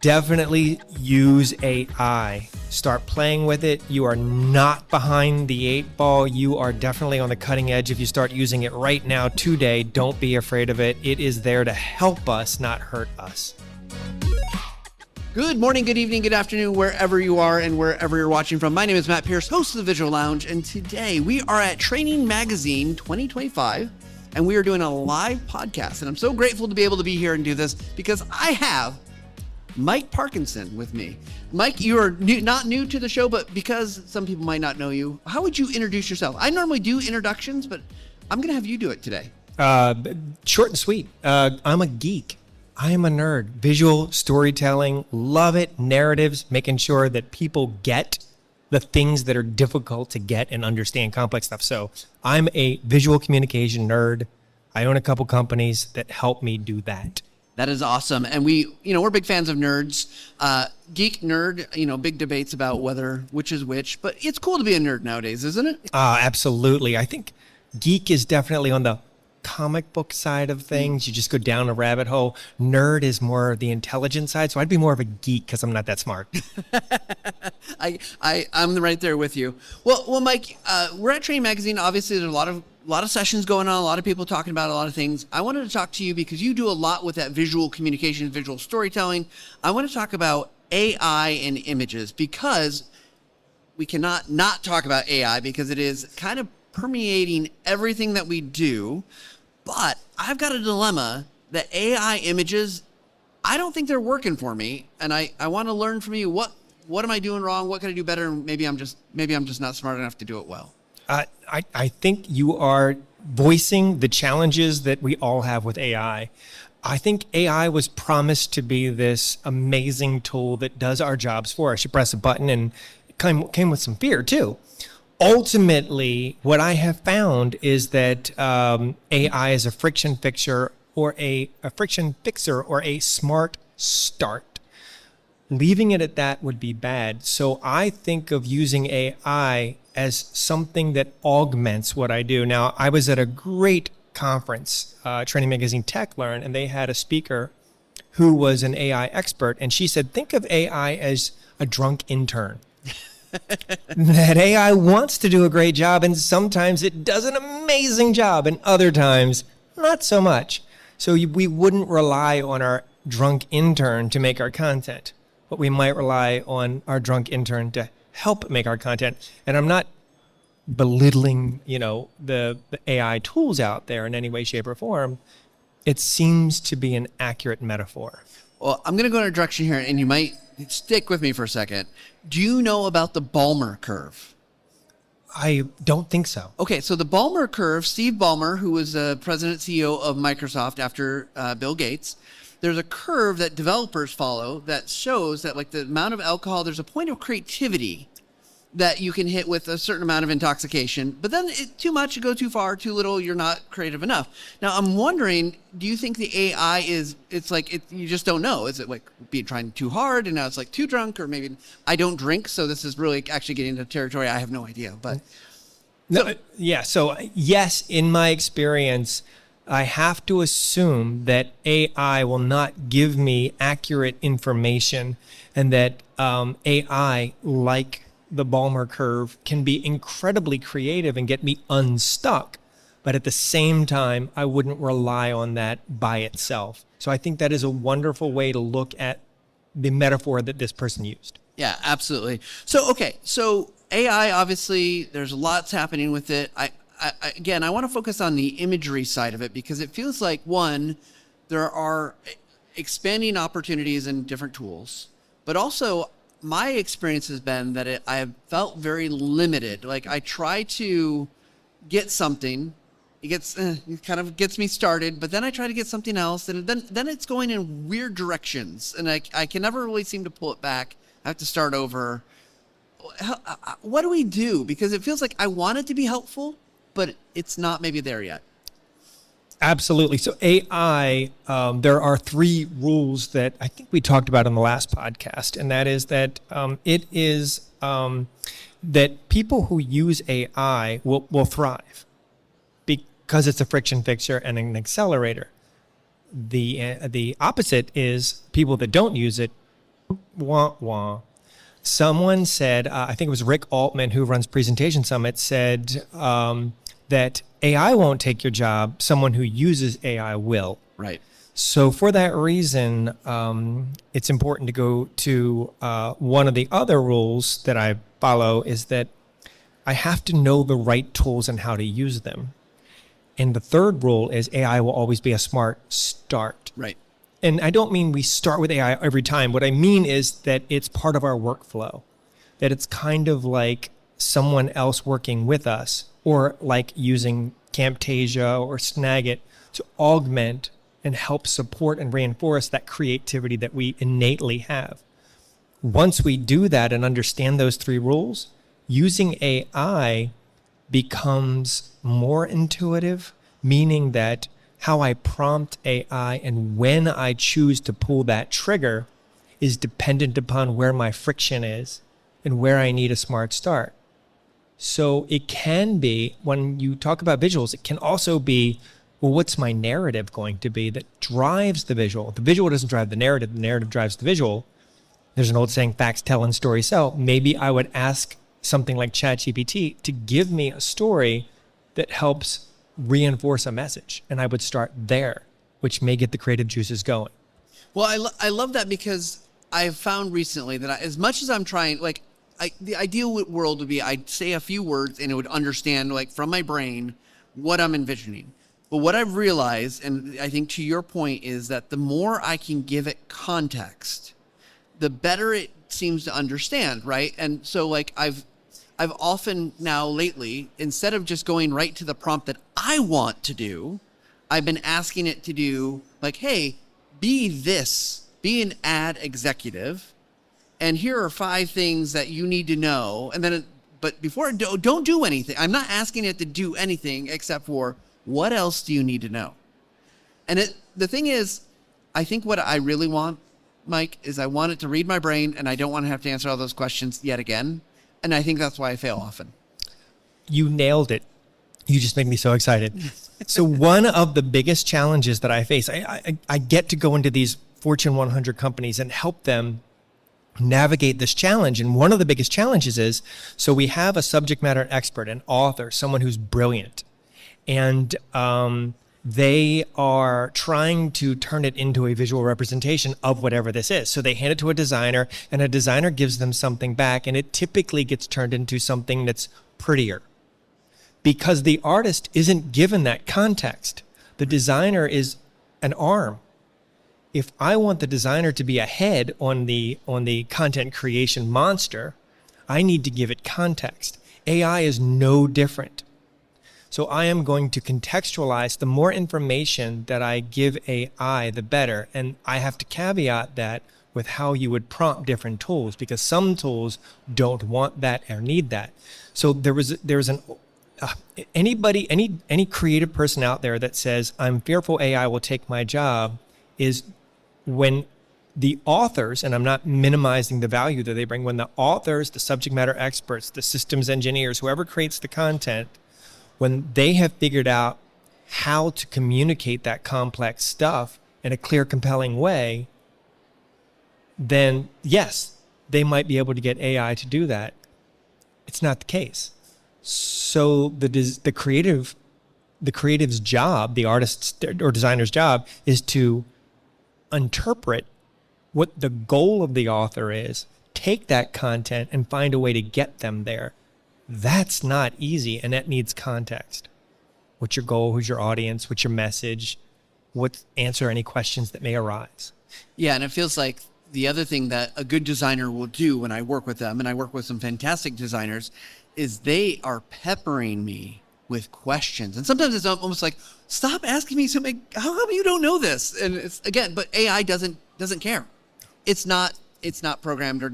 Definitely use AI. Start playing with it. You are not behind the 8 ball. You are definitely on the cutting edge. If you start using it right now, today, don't be afraid of it. It is there to help us, not hurt us. Good morning, good evening, good afternoon, wherever you are and wherever you're watching from. My name is Matt Pierce, host of the Visual Lounge, and today we are at Training Magazine 2025, and we are doing a live podcast. And I'm so grateful to be able to be here and do this because I have Mike Parkinson with me. Mike, you are not new to the show, but because some people might not know you, how would you introduce yourself? I normally do introductions, but I'm going to have you do it today. Short and sweet. I'm a geek. I am a nerd. Visual storytelling, love it. Narratives, making sure that people get the things that are difficult to get and understand complex stuff. So I'm a visual communication nerd. I own a couple companies that help me do that. That is awesome. And we're big fans of nerds. Geek, nerd, big debates about which is which, but it's cool to be a nerd nowadays, isn't it? Absolutely. I think geek is definitely on the comic book side of things. You just go down a rabbit hole. Nerd is more the intelligent side. So I'd be more of a geek because I'm not that smart. I'm right there with you. Well, Mike, we're at Training Magazine. Obviously, there's a lot of sessions going on, a lot of people talking about a lot of things. I wanted to talk to you because you do a lot with that visual communication, visual storytelling. I want to talk about AI and images because we cannot not talk about AI because it is kind of permeating everything that we do. But I've got a dilemma that AI images, I don't think they're working for me. And I want to learn from you. What am I doing wrong? What can I do better? And maybe I'm just not smart enough to do it well. I think you are voicing the challenges that we all have with AI. I think AI was promised to be this amazing tool that does our jobs for us. You press a button, and it came with some fear too. Ultimately, what I have found is that AI is a friction fixer or a smart start. Leaving it at that would be bad. So I think of using AI as something that augments what I do. Now, I was at a great conference, Training Magazine Tech Learn, and they had a speaker who was an AI expert. And she said, think of AI as a drunk intern. That AI wants to do a great job, and sometimes it does an amazing job, and other times, not so much. So we wouldn't rely on our drunk intern to make our content, but we might rely on our drunk intern to help make our content. And I'm not belittling, the AI tools out there in any way, shape, or form. It seems to be an accurate metaphor. Well, I'm going to go in a direction here, and you might stick with me for a second. Do you know about the Ballmer curve? I don't think so. Okay, so the Ballmer curve, Steve Ballmer, who was the president CEO of Microsoft after Bill Gates, there's a curve that developers follow that shows that like the amount of alcohol, there's a point of creativity that you can hit with a certain amount of intoxication, but then too much, you go too far, too little, you're not creative enough. Now, I'm wondering, do you think the AI you just don't know? Is it like trying too hard and now it's like too drunk, or maybe I don't drink, so this is really actually getting into territory I have no idea, but. So yes, in my experience, I have to assume that AI will not give me accurate information, and that AI, like the Ballmer curve, can be incredibly creative and get me unstuck. But at the same time, I wouldn't rely on that by itself. So I think that is a wonderful way to look at the metaphor that this person used. Yeah, absolutely. So AI, obviously, there's lots happening with it. I want to focus on the imagery side of it because it feels like, one, there are expanding opportunities in different tools, but also my experience has been that I have felt very limited. Like I try to get something, it kind of gets me started, but then I try to get something else, and then it's going in weird directions, and I can never really seem to pull it back. I have to start over. What do we do? Because it feels like I want it to be helpful, but it's not maybe there yet. Absolutely. So AI, there are 3 rules that I think we talked about in the last podcast, and that is that that people who use AI will thrive because it's a friction fixer and an accelerator. The opposite is people that don't use it Wah, wah. Someone said, I think it was Rick Altman, who runs Presentation Summit, said that AI won't take your job. Someone who uses AI will. Right. So for that reason, it's important to go to one of the other rules that I follow is that I have to know the right tools and how to use them. And the third rule is AI will always be a smart start. Right. And I don't mean we start with AI every time. What I mean is that it's part of our workflow, that it's kind of like someone else working with us, or like using Camtasia or Snagit to augment and help support and reinforce that creativity that we innately have. Once we do that and understand those three rules, using AI becomes more intuitive, meaning that how I prompt AI and when I choose to pull that trigger is dependent upon where my friction is and where I need a smart start. So it can be, when you talk about visuals, it can also be, well, what's my narrative going to be that drives the visual? The visual doesn't drive the narrative drives the visual. There's an old saying, facts tell and stories sell. Maybe I would ask something like ChatGPT to give me a story that helps reinforce a message. And I would start there, which may get the creative juices going. Well, I love that, because I've found recently that as much as I'm trying, like, the ideal world would be I'd say a few words and it would understand, like, from my brain what I'm envisioning. But what I've realized, and I think to your point, is that the more I can give it context, the better it seems to understand, right? And so, like, I've often now lately, instead of just going right to the prompt that I want to do, I've been asking it to do, like, hey, be an ad executive, and here are 5 things that you need to know. And then, but before, don't do anything. I'm not asking it to do anything except for, what else do you need to know? And the thing is, I think what I really want, Mike, is I want it to read my brain, and I don't want to have to answer all those questions yet again. And I think that's why I fail often. You nailed it. You just make me so excited. So one of the biggest challenges that I face, I get to go into these Fortune 100 companies and help them navigate this challenge. And one of the biggest challenges is, so we have a subject matter expert, an author, someone who's brilliant. And they are trying to turn it into a visual representation of whatever this is. So they hand it to a designer, and a designer gives them something back, and it typically gets turned into something that's prettier, because the artist isn't given that context. The designer is an arm. If I want the designer to be a head on the content creation monster, I need to give it context. AI is no different. So I am going to contextualize. The more information that I give AI, the better. And I have to caveat that with how you would prompt different tools, because some tools don't want that or need that. So there's any creative person out there that says, I'm fearful AI will take my job, is when the authors, and I'm not minimizing the value that they bring, when the authors, the subject matter experts, the systems engineers, whoever creates the content, when they have figured out how to communicate that complex stuff in a clear, compelling way, then yes, they might be able to get AI to do that. It's not the case. So the creative's job, the artist's or designer's job, is to interpret what the goal of the author is, take that content and find a way to get them there. That's not easy, and that needs context. What's your goal? Who's your audience? What's your message? Answer any questions that may arise. Yeah, and it feels like the other thing that a good designer will do when I work with them, and I work with some fantastic designers, is they are peppering me with questions. And sometimes it's almost like, stop asking me something. How come you don't know this? And it's, again, but AI doesn't care. It's not programmed or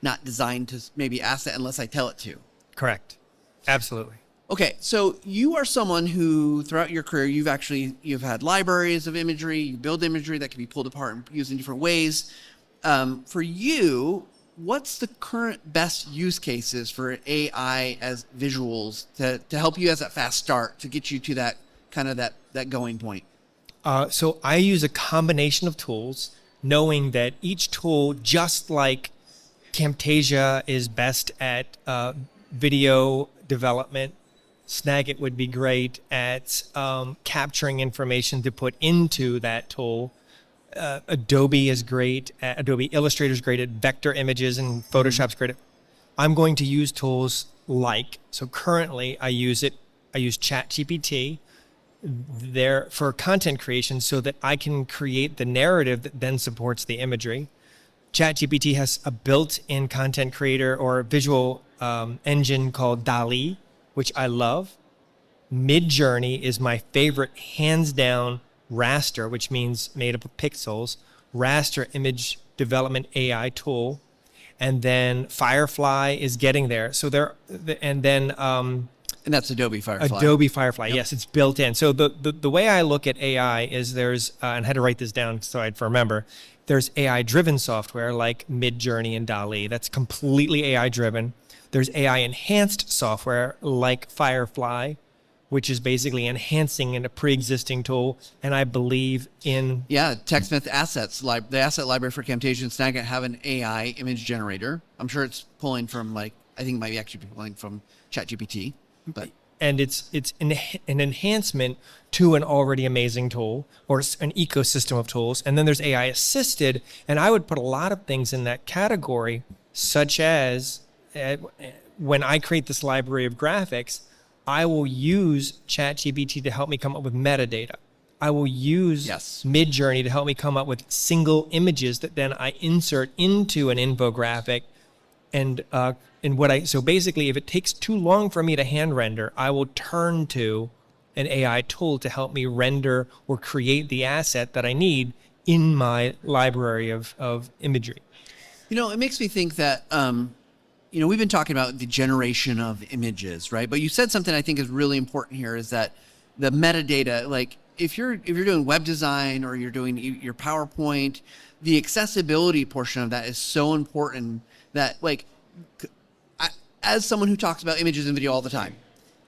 not designed to maybe ask that unless I tell it to. Correct. Absolutely. Okay, so you are someone who, throughout your career, you've had libraries of imagery, you build imagery that can be pulled apart and used in different ways. For you, what's the current best use cases for AI as visuals to help you as that fast start, to get you to that kind of that going point? So I use a combination of tools. knowing that each tool, just like Camtasia is best at video development, Snagit would be great at capturing information to put into that tool. Adobe is great. Adobe Illustrator is great at vector images, and Photoshop's great at. I'm going to use tools so currently I use ChatGPT there for content creation so that I can create the narrative that then supports the imagery. ChatGPT has a built-in content creator or visual engine called DALL-E, which I love. Midjourney is my favorite, hands down, raster, which means made up of pixels, raster image development AI tool. And then Firefly is getting there. So and that's Adobe Firefly. Adobe Firefly, yep. Yes, it's built in. So the way I look at AI is there's, and I had to write this down so I'd remember, there's AI-driven software like Midjourney and DALL-E. That's completely AI-driven. There's AI-enhanced software like Firefly, which is basically enhancing in a pre-existing tool. And I believe in... Yeah, TechSmith Assets, the asset library for Camtasia and Snagit have an AI image generator. I'm sure it's pulling from I think it might actually be pulling from ChatGPT. But and it's an enhancement to an already amazing tool or an ecosystem of tools. And then there's AI assisted, and I would put a lot of things in that category, such as when I create this library of graphics, I will use ChatGPT to help me come up with metadata. I will use Midjourney to help me come up with single images that then I insert into an infographic. So basically, if it takes too long for me to hand render, I will turn to an AI tool to help me render or create the asset that I need in my library of imagery. It makes me think that, we've been talking about the generation of images, right? But you said something I think is really important here is that the metadata, like if you're doing web design or you're doing your PowerPoint, the accessibility portion of that is so important that as someone who talks about images and video all the time,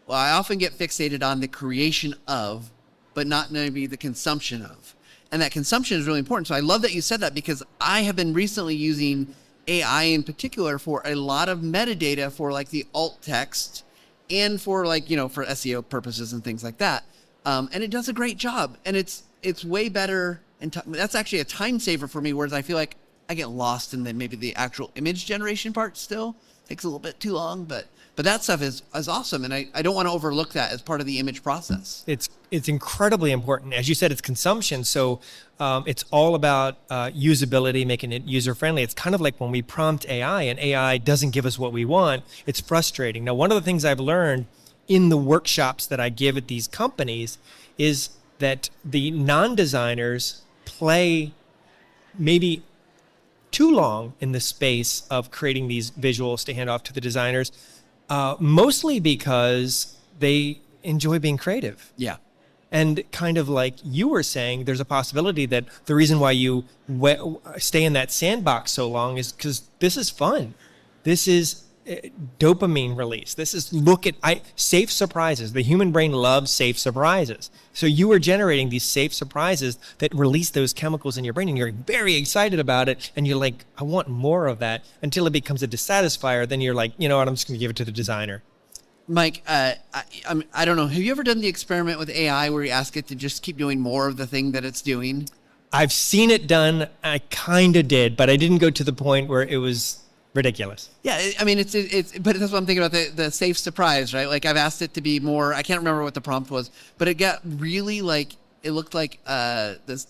well, I often get fixated on the creation of, but not maybe the consumption of. And that consumption is really important. So I love that you said that because I have been recently using AI in particular for a lot of metadata for the alt text and for for SEO purposes and things like that. And it does a great job. And it's way better. And that's actually a time saver for me, whereas I feel like I get lost in maybe the actual image generation part still. Takes a little bit too long, but that stuff is awesome, and I don't want to overlook that as part of the image process. It's incredibly important. As you said, it's consumption, so it's all about usability, making it user-friendly. It's kind of like when we prompt AI, and AI doesn't give us what we want. It's frustrating. Now, one of the things I've learned in the workshops that I give at these companies is that the non-designers play maybe too long in the space of creating these visuals to hand off to the designers, mostly because they enjoy being creative. Yeah. And kind of like you were saying, there's a possibility that the reason why you stay in that sandbox so long is because this is fun. This is dopamine release. This is safe surprises. The human brain loves safe surprises. So you are generating these safe surprises that release those chemicals in your brain, and you're very excited about it. And you're like, I want more of that, until it becomes a dissatisfier. Then you're like, you know what? I'm just going to give it to the designer. Mike, I don't know. Have you ever done the experiment with AI where you ask it to just keep doing more of the thing that it's doing? I've seen it done. I kind of did, but I didn't go to the point where it was ridiculous. Yeah, I mean, it's but that's what I'm thinking about, the safe surprise, right? Like I've asked it to be more, I can't remember what the prompt was, but it got really it looked like this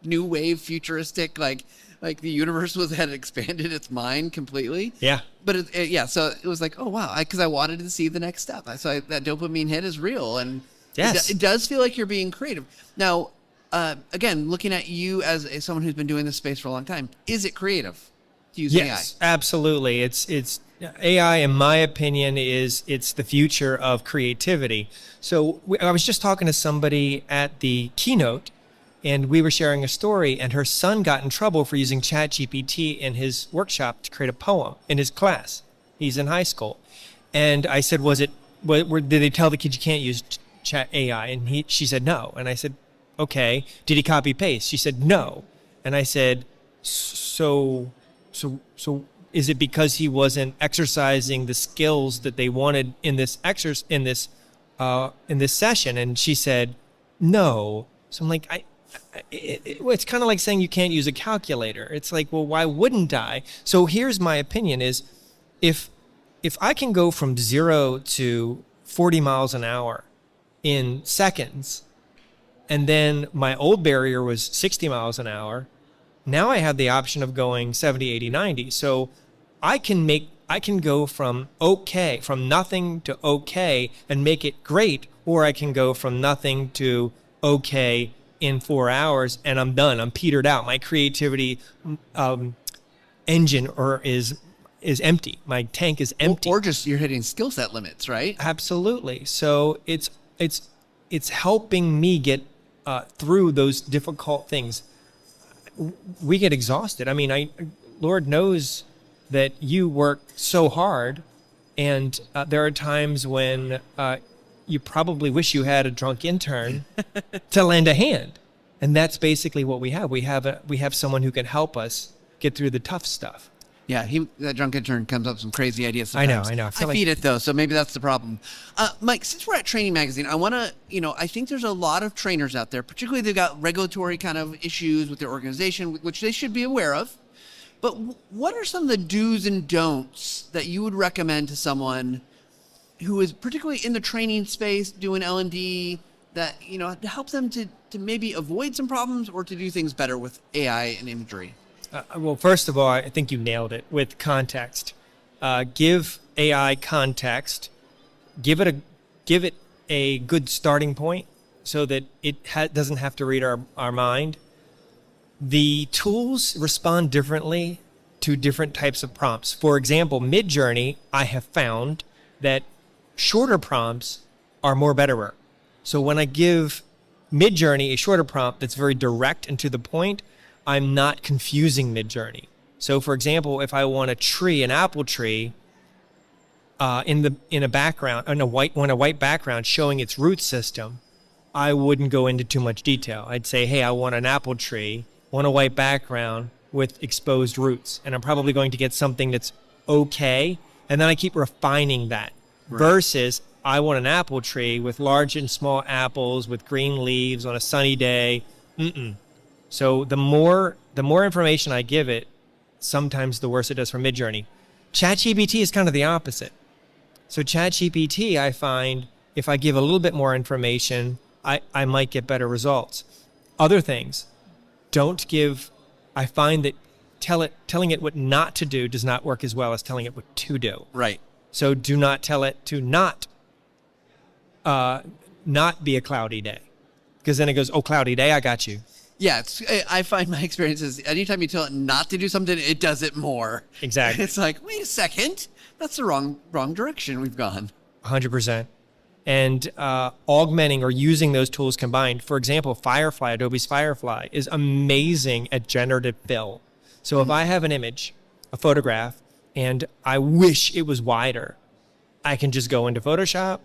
new wave futuristic, like the universe had expanded its mind completely. Yeah. But so it was like, oh wow, because I wanted to see the next step. That dopamine hit is real, and yes, it does feel like you're being creative. Now, again, looking at you as someone who's been doing this space for a long time, is it creative to use AI? Yes, absolutely. It's AI, in my opinion, it's the future of creativity. So I was just talking to somebody at the keynote, and we were sharing a story, and her son got in trouble for using ChatGPT in his workshop to create a poem in his class. He's in high school. And I said, did they tell the kid you can't use Chat AI? And she said, no. And I said, okay. Did he copy paste? She said, no. And I said, so is it because he wasn't exercising the skills that they wanted in this session? And she said, no. So I'm like, it's kind of like saying you can't use a calculator. It's like, well, why wouldn't I? So here's my opinion is if I can go from 0 to 40 miles an hour in seconds, and then my old barrier was 60 miles an hour, now I have the option of going 70, 80, 90. So I can go from nothing to okay and make it great, or I can go from nothing to okay in 4 hours and I'm done. I'm petered out. My creativity engine is empty. My tank is empty. Or just you're hitting skill set limits, right? Absolutely. So it's helping me get through those difficult things. We get exhausted. I mean, Lord knows that you work so hard, and there are times when you probably wish you had a drunk intern to lend a hand, and that's basically what we have. We have someone who can help us get through the tough stuff. Yeah, that drunk intern comes up with some crazy ideas sometimes. I know. I feed it though, so maybe that's the problem. Mike, since we're at Training Magazine, I want to, I think there's a lot of trainers out there, particularly they've got regulatory kind of issues with their organization, which they should be aware of. But what are some of the do's and don'ts that you would recommend to someone who is particularly in the training space doing L&D that, to help them to maybe avoid some problems or to do things better with AI and imagery? Well, first of all, I think you nailed it with context. Give AI context. Give it a good starting point so that it doesn't have to read our mind. The tools respond differently to different types of prompts. For example, Midjourney, I have found that shorter prompts are more betterer. So when I give Midjourney a shorter prompt that's very direct and to the point, I'm not confusing Midjourney. So for example, if I want an apple tree, in a background, on a white background showing its root system, I wouldn't go into too much detail. I'd say, hey, I want an apple tree on a white background with exposed roots. And I'm probably going to get something that's okay. And then I keep refining that. Right. Versus I want an apple tree with large and small apples with green leaves on a sunny day. So the more information I give it, sometimes the worse it does for Midjourney. ChatGPT is kind of the opposite. So ChatGPT, I find if I give a little bit more information, I might get better results. Other things, I find that telling it what not to do does not work as well as telling it what to do. Right. So do not tell it to not be a cloudy day, because then it goes, oh, cloudy day, I got you. Yeah, I find my experience is anytime you tell it not to do something, it does it more. Exactly. It's like, wait a second, that's the wrong direction we've gone. 100%. And augmenting or using those tools combined. For example, Adobe's Firefly is amazing at generative fill. So if I have an image, a photograph, and I wish it was wider, I can just go into Photoshop,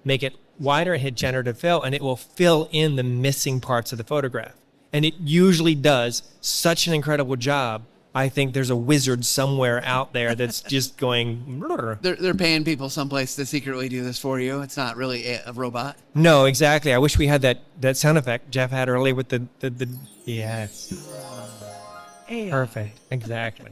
make it wider, hit generative fill, and it will fill in the missing parts of the photograph. And it usually does such an incredible job. I think there's a wizard somewhere out there that's just going. They're paying people someplace to secretly do this for you. It's not really a robot. No, exactly. I wish we had that sound effect Jeff had earlier with the yes. Perfect. Exactly.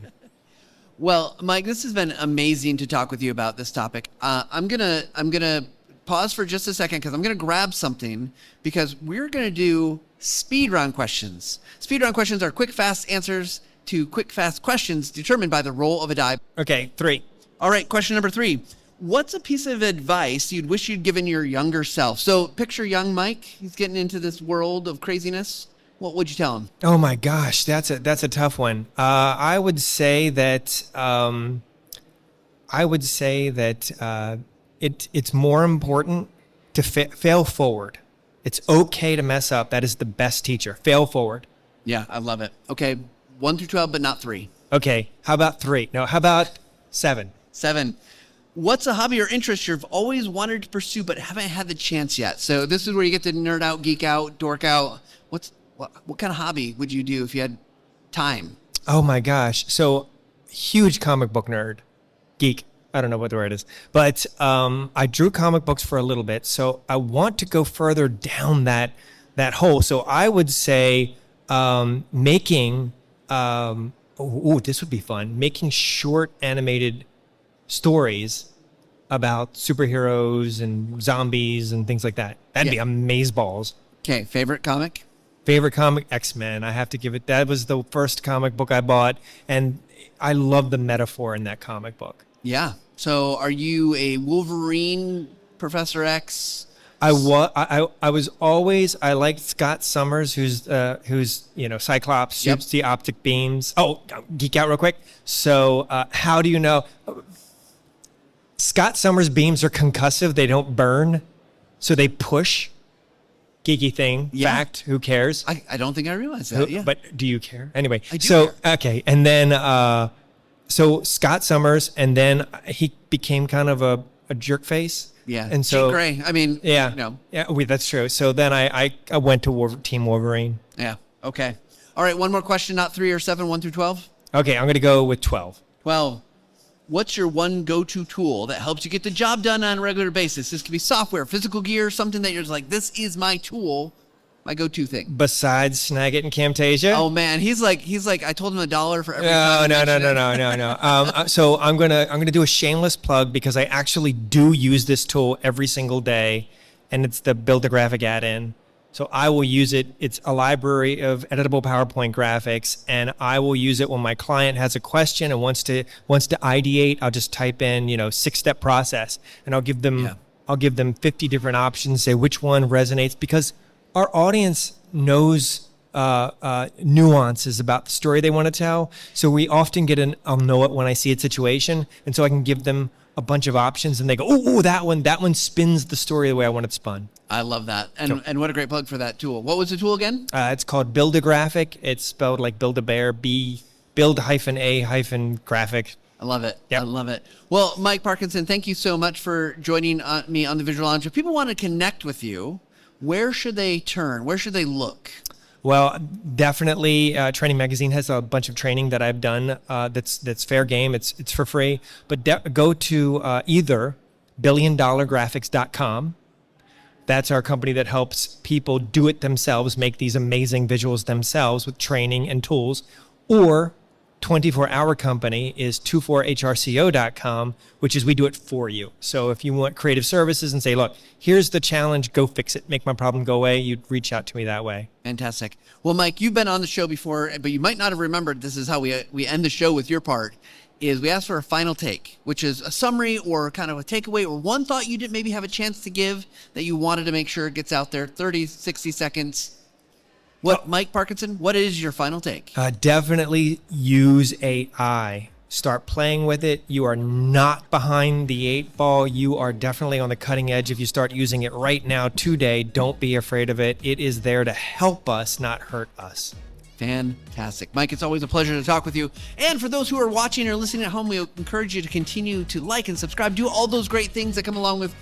Well, Mike, this has been amazing to talk with you about this topic. I'm gonna pause for just a second because I'm gonna grab something because we're gonna do speed round questions. Speed round questions are quick, fast answers to quick, fast questions determined by the roll of a die. Okay, 3. All right, question number 3. What's a piece of advice you'd wish you'd given your younger self? So picture young Mike. He's getting into this world of craziness. What would you tell him? Oh my gosh, that's a tough one. I would say that it's more important to fail forward. It's okay to mess up. That is the best teacher. Fail forward. Yeah, I love it. Okay, 1 through 12, but not 3. Okay, how about 3? No, how about 7? 7. What's a hobby or interest you've always wanted to pursue but haven't had the chance yet? So this is where you get to nerd out, geek out, dork out. What kind of hobby would you do if you had time? Oh my gosh. So huge comic book nerd, geek. I don't know what the word is, but I drew comic books for a little bit. So I want to go further down that hole. So I would say making, this would be fun, making short animated stories about superheroes and zombies and things like that. That'd be amazeballs. Okay, favorite comic? Favorite comic, X-Men. I have to give it. That was the first comic book I bought, and I love the metaphor in that comic book. Yeah. So are you a Wolverine, Professor X? I was always, I liked Scott Summers, who's Cyclops, shoots the optic beams. Oh, geek out real quick. So how do you know? Scott Summers' beams are concussive. They don't burn, so they push. Geeky thing. Yeah. Fact. Who cares? I don't think I realized that. Yeah. But do you care? Anyway. I do care. Okay. And then, so Scott Summers, and then he became kind of a jerk face. Yeah. And so Jean Grey. I mean, yeah. You know. Yeah, that's true. So then I went to Team Wolverine. Yeah. Okay. All right. One more question, not 3 or 7, 1 through 12. Okay. I'm going to go with 12. 12. What's your one go-to tool that helps you get the job done on a regular basis? This could be software, physical gear, something that you're just like, this is my tool, my go-to thing. Besides Snagit and Camtasia? Oh man, he's like, I told him $1 for every No. time. So I'm gonna do a shameless plug because I actually do use this tool every single day, and it's the Build a Graphic add-in. So I will use it. It's a library of editable PowerPoint graphics, and I will use it when my client has a question and wants to ideate. I'll just type in, 6-step process, and I'll give them 50 different options, say which one resonates, because our audience knows nuances about the story they want to tell. So we often get I'll know it when I see a situation, and so I can give them a bunch of options, and they go, oh, that one spins the story the way I want it spun. I love that. And what a great plug for that tool. What was the tool again? It's called Build a Graphic. It's spelled like Build a Bear, build-a-graphic. I love it. Yep. I love it. Well, Mike Parkinson, thank you so much for joining me on the Visual Lounge. If people want to connect with you, where should they turn? Where should they look? Well, definitely, Training Magazine has a bunch of training that I've done that's fair game. It's for free. But go to either billiondollargraphics.com. That's our company that helps people do it themselves, make these amazing visuals themselves with training and tools. Or 24-hour company is 24hrco.com, which is we do it for you. So if you want creative services and say, look, here's the challenge, go fix it, make my problem go away, you'd reach out to me that way. Fantastic. Well, Mike, you've been on the show before, but you might not have remembered this is how we end the show with your part, is we ask for a final take, which is a summary or kind of a takeaway or one thought you didn't maybe have a chance to give that you wanted to make sure it gets out there, 30, 60 seconds. Mike Parkinson, what is your final take? Definitely use AI. Start playing with it. You are not behind the 8 ball. You are definitely on the cutting edge. If you start using it right now, today, don't be afraid of it. It is there to help us, not hurt us. Fantastic. Mike, it's always a pleasure to talk with you. And for those who are watching or listening at home, we encourage you to continue to like and subscribe, do all those great things that come along with,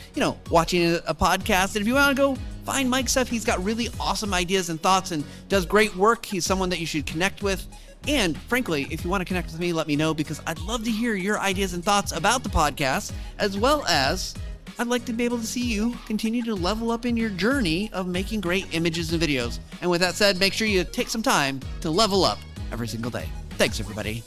watching a podcast. And if you want to go find Mike's stuff, he's got really awesome ideas and thoughts and does great work. He's someone that you should connect with. And frankly, if you want to connect with me, let me know, because I'd love to hear your ideas and thoughts about the podcast, as well as I'd like to be able to see you continue to level up in your journey of making great images and videos. And with that said, make sure you take some time to level up every single day. Thanks, everybody.